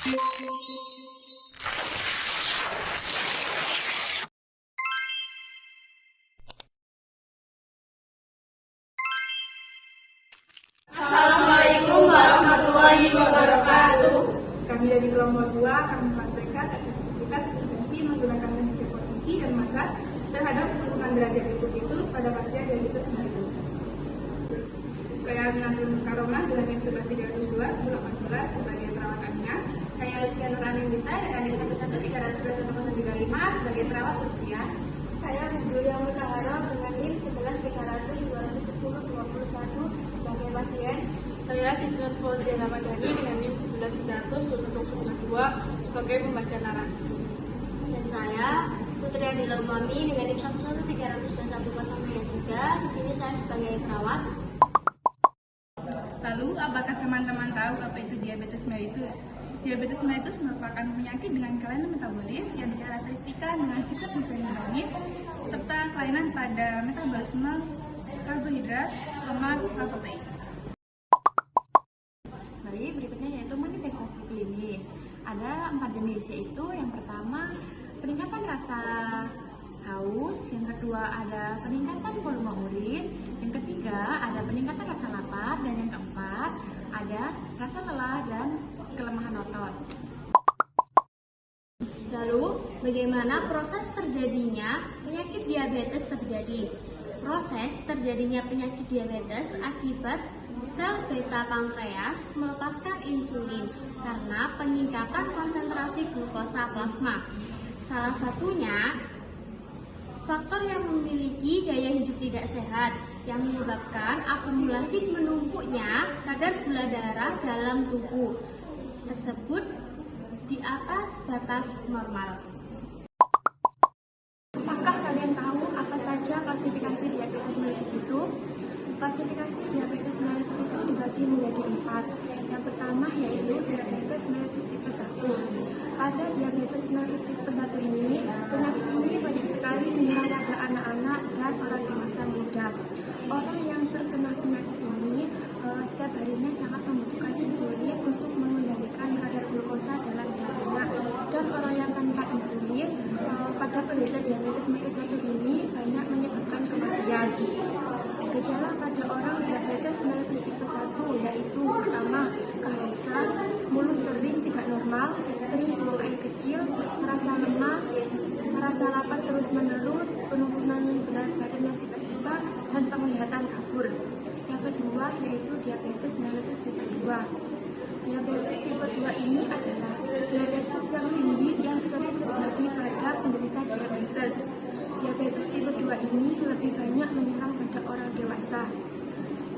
Assalamualaikum warahmatullahi wabarakatuh. Kami dari kelompok 2 akan mempraktekkan aktivitas intervensi menggunakan teknik posisi dan masas terhadap penurunan derajat likuiditas pada pasien diabetes mellitus. Saya Aminatun Karomah dengan NIM 11302 1018 sebagai perawat Amina. Saya Lutfia Nur Anindita dengan NIM 11303 sebagai perawat Lutfia. Saya Julia Mutahara dengan NIM 11.300 210 21 sebagai pasien. Saya Sinten Fauzia Ramadhani dengan NIM 11.100 112 sebagai pembaca narasi. Dan saya Putri Adila Umami dengan NIM 11.300 2103. Di sini saya sebagai perawat. Lalu, apakah teman-teman tahu apa itu diabetes mellitus? Diabetes mellitus merupakan penyakit dengan kelainan metabolis yang dikarakteristikkan dengan hiperglikemia serta kelainan pada metabolisme karbohidrat, lemak, serta protein. Baik, berikutnya yaitu manifestasi klinis. Ada 4 jenis, yaitu yang pertama peningkatan rasa haus, yang kedua ada peningkatan volume urin, yang ketiga ada peningkatan rasa lapar, dan yang keempat ada rasa lelah dan kelemahan otot. Lalu, bagaimana proses terjadinya penyakit diabetes terjadi? Proses terjadinya penyakit diabetes akibat sel beta pankreas melepaskan insulin karena peningkatan konsentrasi glukosa plasma. Salah satunya faktor yang memiliki gaya hidup tidak sehat yang menyebabkan akumulasi menumpuknya kadar gula darah dalam tubuh tersebut di atas batas normal. Apakah kalian tahu apa saja klasifikasi diabetes mellitus itu? Klasifikasi diabetes mellitus itu dibagi menjadi 4. Yang pertama yaitu diabetes mellitus tipe 1. Pada diabetes mellitus tipe 1 ini, penyakit ini banyak sekali menyerang pada anak-anak dan orang dewasa muda. Orang yang terkena penyakit ini setiap harinya sangat membutuhkan insulin untuk mengendalikan kadar glukosa dalam darahnya. Dan orang yang tanpa insulin pada penderita diabetes mellitus 1 ini banyak menyebabkan kematian. Gejala pada orang diabetes mellitus tipe 1 yaitu pertama, kehausan, mulut kering tidak normal, sering buang air kecil, merasa lemas, merasa lapar terus-menerus, penurunan berat badan yang tiba-tiba, dan penglihatan kabur. Yang kedua yaitu diabetes mellitus tipe 2. Diabetes tipe 2 ini adalah diabetes yang tinggi yang sering terjadi pada penderita diabetes. Diabetes tipe 2 ini lebih banyak menyerang pada orang dewasa.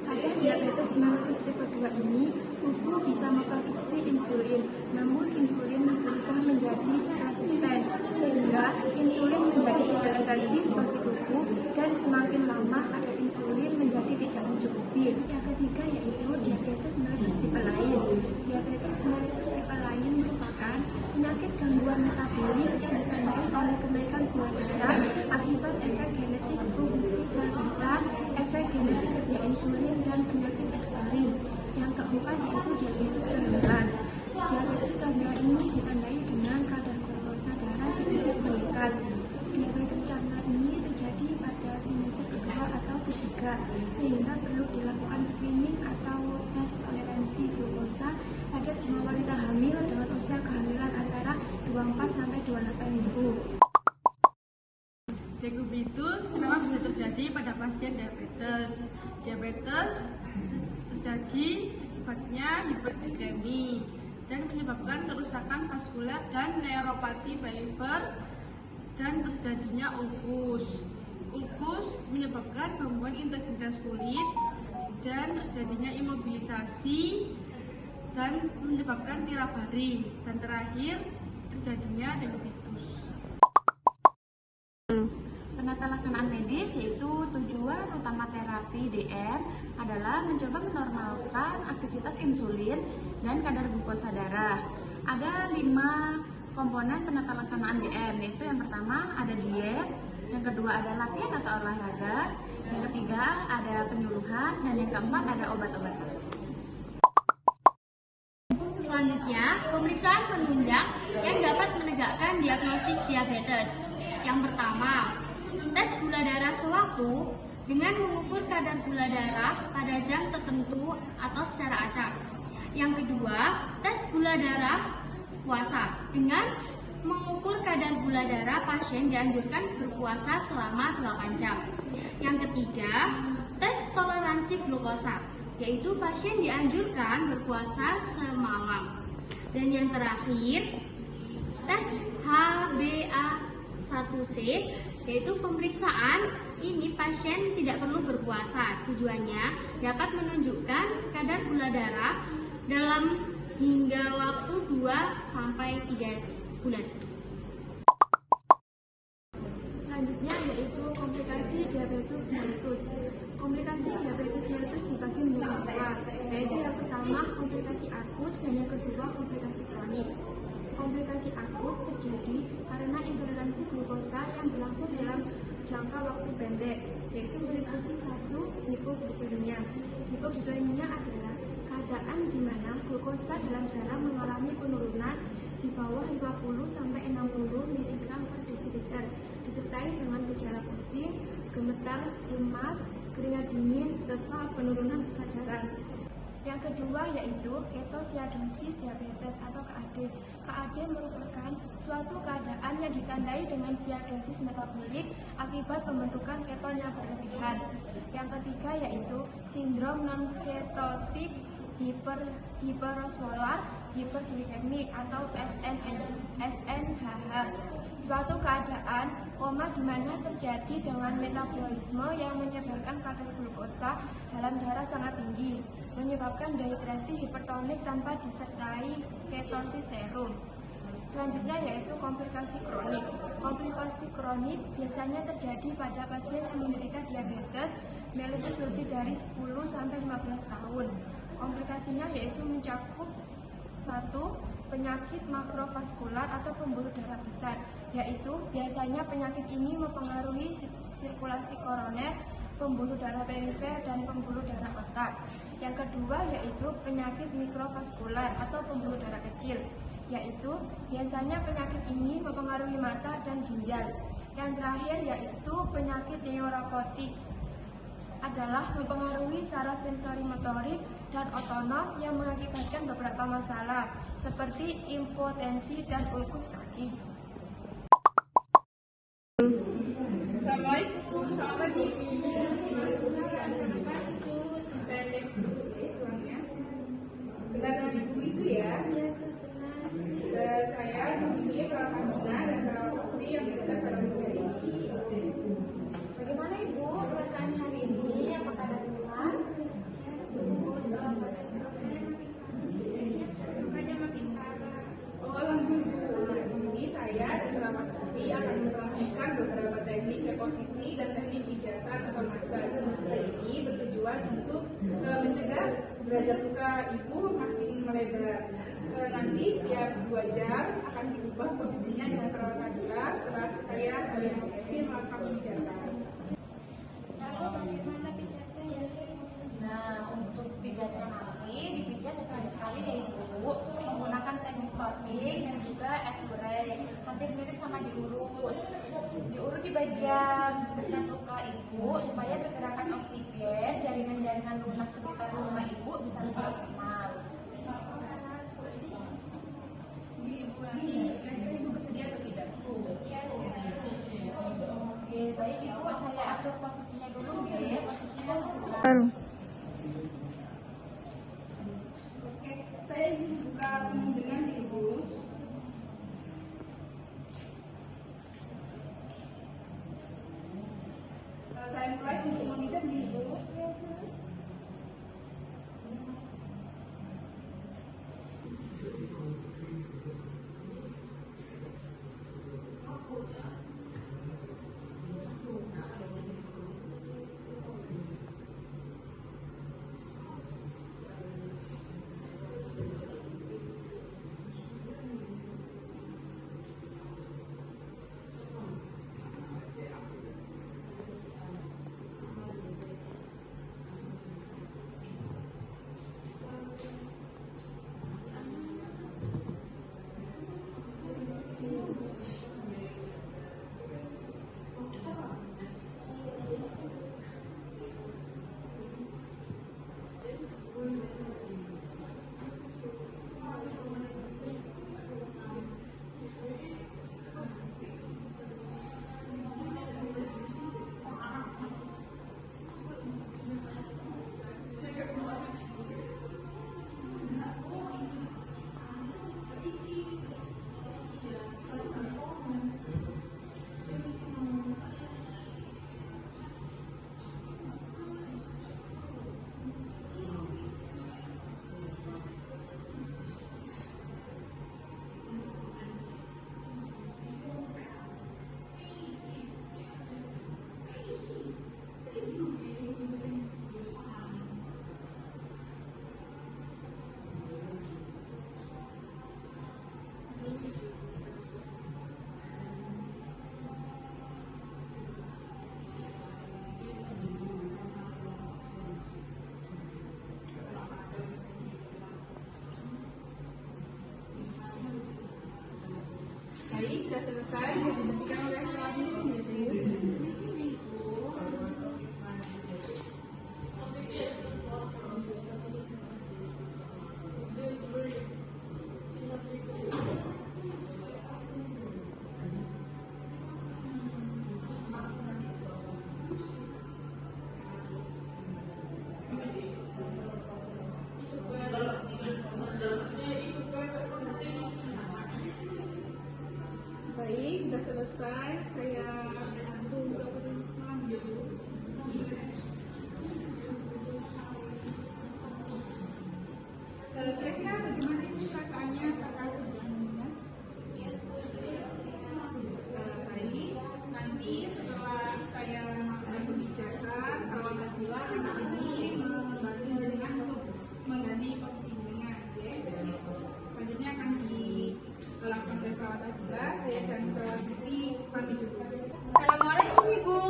Pada diabetes mellitus tipe 2 ini, tubuh bisa memproduksi insulin, namun insulin berubah menjadi resisten, sehingga insulin menjadi tidak efektif bagi tubuh dan semakin lama kadar insulin menjadi tidak mencukupi. Yang ketiga yaitu diabetes mellitus tipe lain. Diabetes mellitus tipe lain merupakan penyakit gangguan metabolik yang ditandai oleh kenaikan gula darah akibat efek genetik fungsi sel beta, efek genetik kerja insulin, dan penyakit eksorin. Yang keempat yaitu diabetes kehamilan. Diabetes kehamilan ini ditandai dengan kadar glukosa darah sedikit meningkat. Diabetes kehamilan ini terjadi pada trimester kedua atau ketiga, sehingga perlu dilakukan screening atau tes toleransi glukosa pada semua wanita hamil dengan usia kehamilan antara 24 sampai 28 minggu. Decubitus memang bisa terjadi pada pasien diabetes. Diabetes terjadi akibatnya hiperglikemi dan menyebabkan kerusakan vaskuler dan neuropati liver dan terjadinya ulkus. Ulkus menyebabkan gangguan integritas kulit dan terjadinya imobilisasi dan menyebabkan tirak baring, dan terakhir terjadinya decubitus. Penata laksanaan medis yaitu tujuan utama terapi DM adalah mencoba menormalkan aktivitas insulin dan kadar glukosa darah. Ada 5 komponen penata laksanaan DM, yaitu yang pertama ada diet, yang kedua ada latihan atau olahraga, yang ketiga ada penyuluhan, dan yang keempat ada obat-obatan. Selanjutnya, pemeriksaan penunjang yang dapat menegakkan diagnosis diabetes. Yang pertama, tes gula darah sewaktu dengan mengukur kadar gula darah pada jam tertentu atau secara acak. Yang kedua, tes gula darah puasa dengan mengukur kadar gula darah pasien dianjurkan berpuasa selama 8 jam. Yang ketiga, tes toleransi glukosa, yaitu pasien dianjurkan berpuasa semalam. Dan yang terakhir, tes HbA1c, yaitu pemeriksaan ini pasien tidak perlu berpuasa. Tujuannya dapat menunjukkan kadar gula darah dalam hingga waktu 2-3 bulan. Selanjutnya yaitu komplikasi diabetes mellitus. Komplikasi diabetes mellitus dibagi menjadi dua, yaitu yang pertama komplikasi akut dan yang kedua komplikasi kronik. Komplikasi akut terjadi karena intoleransi glukosa yang berlangsung dalam jangka waktu pendek, yaitu meliputi 1. Hipoglikemia. Hipoglikemia adalah keadaan di mana glukosa dalam darah mengalami penurunan di bawah 50-60 mg per desiliter, disertai dengan gejala pusing, gemetar, lemas, keringat dingin, serta penurunan kesadaran. Yang kedua yaitu ketosiadosis diabetes atau KAD. KAD merupakan suatu keadaan yang ditandai dengan siadosis metabolik akibat pembentukan keton yang berlebihan. Yang ketiga yaitu sindrom non-ketotik hiperosmolar hiperglikemik atau SNHH. Suatu keadaan koma di mana terjadi dengan metabolisme yang menyebabkan kadar glukosa dalam darah sangat tinggi, menyebabkan dehidrasi hipertonik tanpa disertai ketosis serum. Selanjutnya yaitu komplikasi kronik. Komplikasi kronik biasanya terjadi pada pasien yang menderita diabetes mellitus lebih dari 10-15 tahun. Komplikasinya yaitu mencakup 1. Penyakit makrovaskular atau pembuluh darah besar, yaitu biasanya penyakit ini mempengaruhi sirkulasi koroner, pembuluh darah perifer, dan pembuluh darah otak. Yang kedua yaitu penyakit mikrovaskular atau pembuluh darah kecil, yaitu biasanya penyakit ini mempengaruhi mata dan ginjal. Yang terakhir yaitu penyakit neuropatik adalah mempengaruhi saraf sensori motorik dan otonom yang mengakibatkan beberapa masalah seperti impotensi dan ulkus kaki. Assalamualaikum, selamat pagi. Saya cek dulu uangnya. Benar dengan Ibu itu ya? Saya di sini perawat Amina dan perawat Putri yang bertugas pada hari ini. Bagaimana Ibu perasaan hari ini? Apakah ada keluhan? Oh, alhamdulillah. Di sini saya dan perawat Putri akan melakukan beberapa teknik reposisi dan teknik pijatan atau masal. Hal ini bertujuan untuk mencegah derajat luka Ibu makin melebar. Nanti setiap 2 jam akan diubah posisinya dengan perawatan kita setelah saya melakukan pijatan. Lalu bagaimana pijatnya ya serius? Nah, untuk pijatnya nanti dipijat sekali ya Ibu, menggunakan teknik stopping dan juga F-break. Hampir mirip sama diurut. Diurut di bagian dekat luka Ibu supaya pergerakan oksigen jaringan-jaringan lunak sekitar rumah Ibu bisa lebih optimal. Ibu bersedia atau tidak? Oke, baik Ibu, saya atur posisinya dulu ya. Posisinya Oke, saya ingin buka dengan Ibu. Saya mulai untuk memijat Ibu. sudah selesai, sudah dibersihkan oleh perawat Ibu. Baik, sudah selesai. Saya tunggu ke posisi selanjutnya. Kira-kira bagaimana ini perasaannya setelah sebelumnya? Baik, nanti setelah saya melakukan pembicaraan, perawat Nabila akan di sini membantu jenengan untuk mengganti posisi jenengan. Selanjutnya akan dilakukan oleh perawat Nabila. Saya dan perawat Putri pamit dulu. Assalamualaikum Ibu.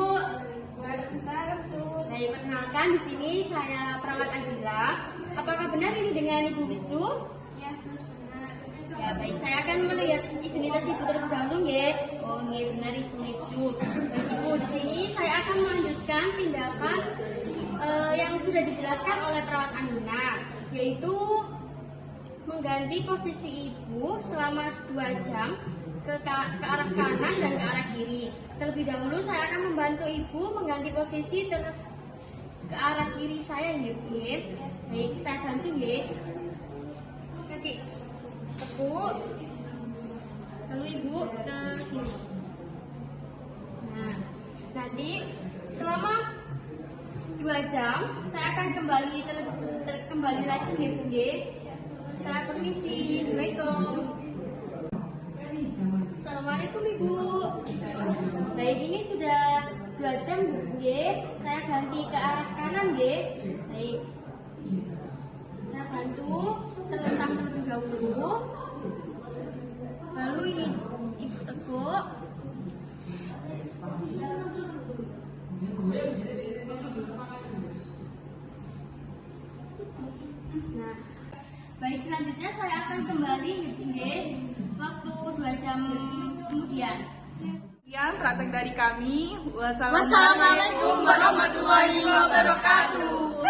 Waalaikumsalam, Sus. Saya perkenalkan di sini saya perawat Adila. Apakah benar ini dengan Ibu Bitsu? Ya, Sus, benar. Ya baik, saya akan melihat identitas Ibu terlebih dahulu, nggih. Oh, nggih benar Ibu Bitsu. Baik, Ibu, di sini saya akan melanjutkan tindakan yang sudah dijelaskan oleh perawat Amina, yaitu mengganti posisi Ibu selama 2 jam ke arah kanan dan ke arah kiri. Terlebih dahulu saya akan membantu Ibu mengganti posisi ke arah kiri saya, nggih. Baik, saya bantu, nggih. Kaki tekuk, lalu Ibu ke kiri. Nah, nanti selama 2 jam saya akan kembali lagi, nggih. Saya permisi. Assalamualaikum. Assalamualaikum Ibu. Baik, ini sudah 2 jam, nggih. Saya ganti ke arah kanan, nggih. Baik. Saya bantu terlentang terlebih dahulu. Lalu ini Ibu teguk. Nah, baik, selanjutnya saya akan kembali, guys, waktu 2 jam kemudian. Sekian praktek dari kami. Wassalamualaikum warahmatullahi wabarakatuh.